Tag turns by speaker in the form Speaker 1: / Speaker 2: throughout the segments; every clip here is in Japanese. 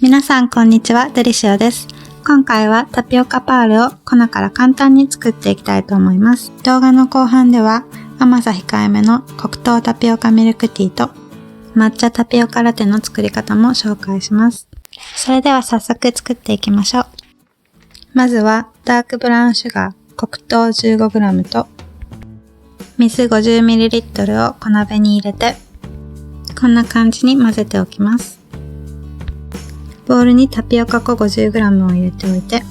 Speaker 1: 皆さんこんにちは、デリシオです。今回はタピオカパールを粉から簡単に作っていきたいと思います。動画の後半では甘さ控えめの黒糖タピオカミルクティーと抹茶タピオカラテの作り方も紹介します。それでは早速作っていきましょう。まずはダークブラウンシュガー黒糖 15g と水 50ml を小鍋に入れてこんな感じに混ぜておきます。ボウルにタピオカ粉 50g を入れておいて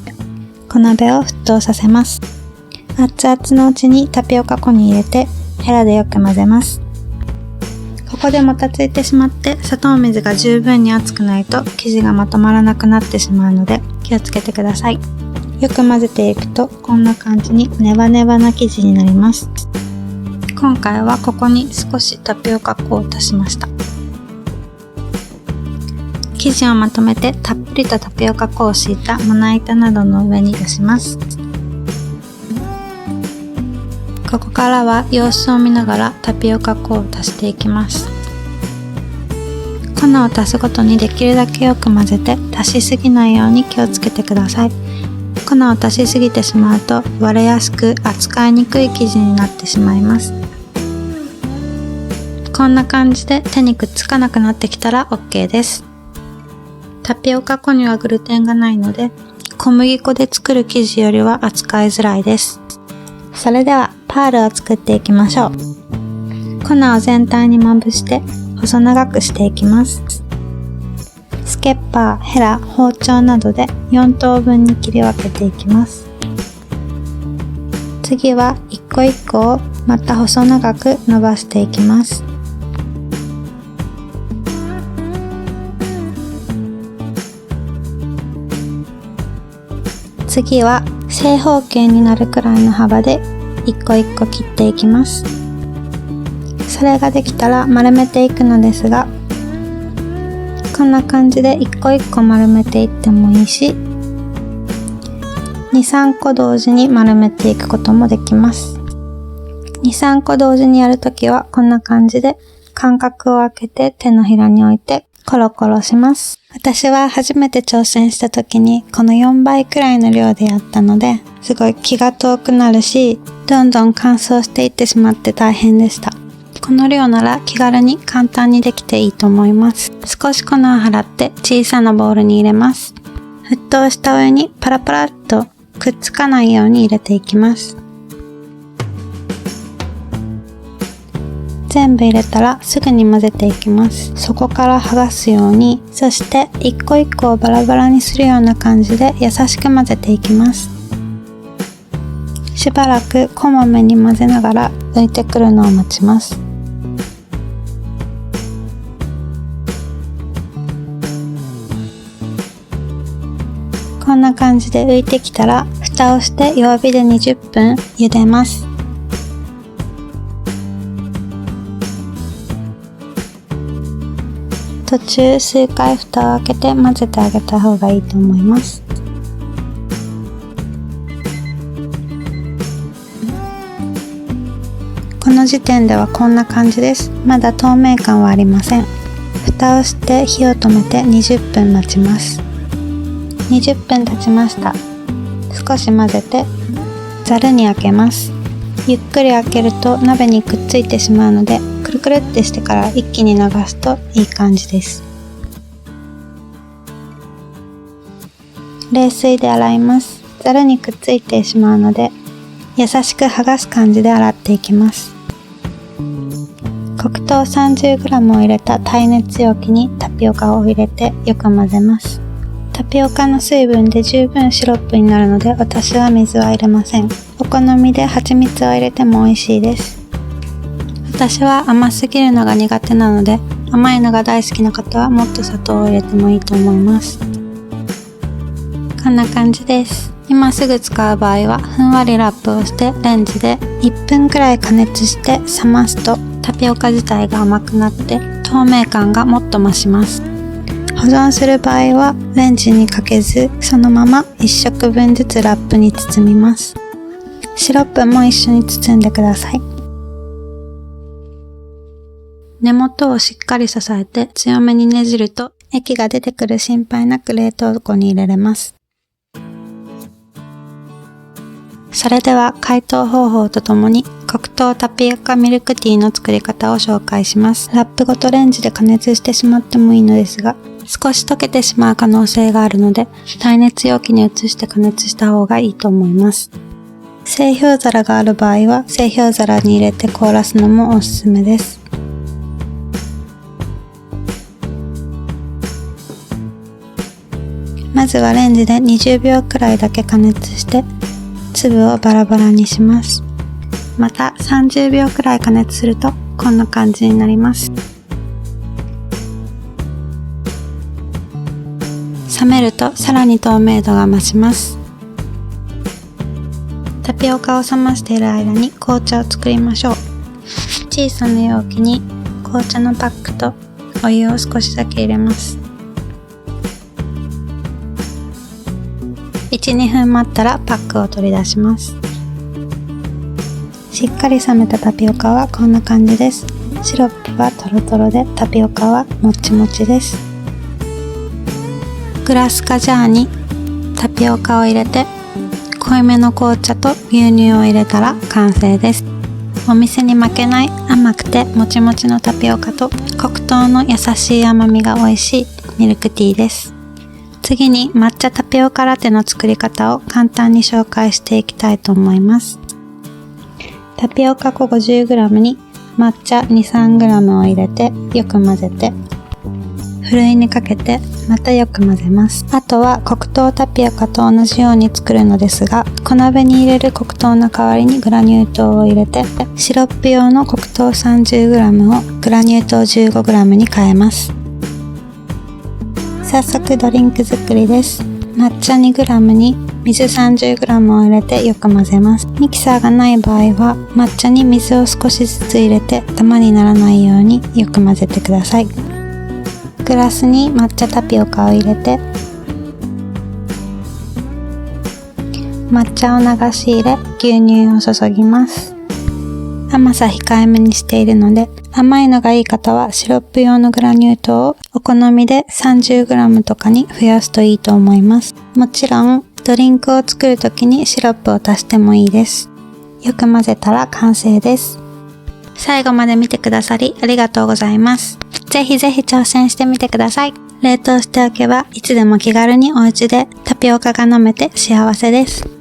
Speaker 1: 小鍋を沸騰させます。熱々のうちにタピオカ粉に入れてヘラでよく混ぜます。ここでもたついてしまって砂糖水が十分に熱くないと生地がまとまらなくなってしまうので気をつけてください。よく混ぜていくとこんな感じにネバネバな生地になります。今回はここに少しタピオカ粉を足しました。生地をまとめてたっぷりとタピオカ粉を敷いたまな板などの上に出します。ここからは様子を見ながらタピオカ粉を足していきます。粉を足すごとにできるだけよく混ぜて足しすぎないように気をつけてください。粉を足しすぎてしまうと割れやすく扱いにくい生地になってしまいます。こんな感じで手にくっつかなくなってきたら OK です。タピオカ粉にはグルテンがないので小麦粉で作る生地よりは扱いづらいです。それではパールを作っていきましょう。粉を全体にまぶして細長くしていきます。スケッパー、ヘラ、包丁などで4等分に切り分けていきます。次は一個一個をまた細長く伸ばしていきます。次は正方形になるくらいの幅で一個一個切っていきます。それができたら丸めていくのですが、こんな感じで一個一個丸めていってもいいし、2、3個同時に丸めていくこともできます。2、3個同時にやるときはこんな感じで間隔を空けて手のひらに置いてコロコロします。私は初めて挑戦した時にこの4倍くらいの量でやったので、すごい気が遠くなるし、どんどん乾燥していってしまって大変でした。この量なら気軽に簡単にできていいと思います。少し粉を払って小さなボウルに入れます。沸騰した上にパラパラっとくっつかないように入れていきます。全部入れたらすぐに混ぜていきます。底から剥がすように、そして一個一個をバラバラにするような感じで優しく混ぜていきます。しばらくこまめに混ぜながら浮いてくるのを待ちます。こんな感じで浮いてきたら蓋をして弱火で20分茹でます。途中数回蓋を開けて混ぜてあげた方がいいと思います。この時点ではこんな感じです。まだ透明感はありません。蓋をして火を止めて20分待ちます。20分経ちました。少し混ぜてざるにあけます。ゆっくり開けると鍋にくっついてしまうので、くるくるってしてから一気に流すといい感じです。冷水で洗います。ざるにくっついてしまうので優しく剥がす感じで洗っていきます。黒糖 30g を入れた耐熱容器にタピオカを入れてよく混ぜます。タピオカの水分で十分シロップになるので私は水は入れません。お好みで蜂蜜を入れても美味しいです。私は甘すぎるのが苦手なので甘いのが大好きな方はもっと砂糖を入れてもいいと思います。こんな感じです。今すぐ使う場合はふんわりラップをしてレンジで1分くらい加熱して冷ますとタピオカ自体が甘くなって透明感がもっと増します。保存する場合はレンジにかけずそのまま1食分ずつラップに包みます。シロップも一緒に包んでください。根元をしっかり支えて強めにねじると液が出てくる心配なく冷凍庫に入れれます。それでは解凍方法とともに黒糖タピオカミルクティーの作り方を紹介します。ラップごとレンジで加熱してしまってもいいのですが、少し溶けてしまう可能性があるので、耐熱容器に移して加熱した方がいいと思います。製氷皿がある場合は、製氷皿に入れて凍らすのもおすすめです。まずはレンジで20秒くらいだけ加熱して、粒をバラバラにします。また30秒くらい加熱するとこんな感じになります。冷めるとさらに透明度が増します。タピオカを冷ましている間に紅茶を作りましょう。小さな容器に紅茶のパックとお湯を少しだけ入れます。1、2分待ったらパックを取り出します。しっかり冷めたタピオカはこんな感じです。シロップはトロトロでタピオカはもちもちです。グラスかジャーにタピオカを入れて濃いめの紅茶と牛乳を入れたら完成です。お店に負けない甘くてもちもちのタピオカと黒糖の優しい甘みが美味しいミルクティーです。次に抹茶タピオカラテの作り方を簡単に紹介していきたいと思います。タピオカ粉 50g に抹茶 2,3g を入れてよく混ぜて、ふるいにかけてまたよく混ぜます。あとは黒糖タピオカと同じように作るのですが、小鍋に入れる黒糖の代わりにグラニュー糖を入れて、シロップ用の黒糖 30g をグラニュー糖 15g に変えます。早速ドリンク作りです。抹茶 2g に水 30g を入れてよく混ぜます。ミキサーがない場合は抹茶に水を少しずつ入れてダマにならないようによく混ぜてください。グラスに抹茶タピオカを入れて抹茶を流し入れ牛乳を注ぎます。甘さ控えめにしているので、甘いのがいい方はシロップ用のグラニュー糖をお好みで 30g とかに増やすといいと思います。もちろんドリンクを作るときにシロップを足してもいいです。よく混ぜたら完成です。最後まで見てくださりありがとうございます。ぜひぜひ挑戦してみてください。冷凍しておけばいつでも気軽にお家でタピオカが飲めて幸せです。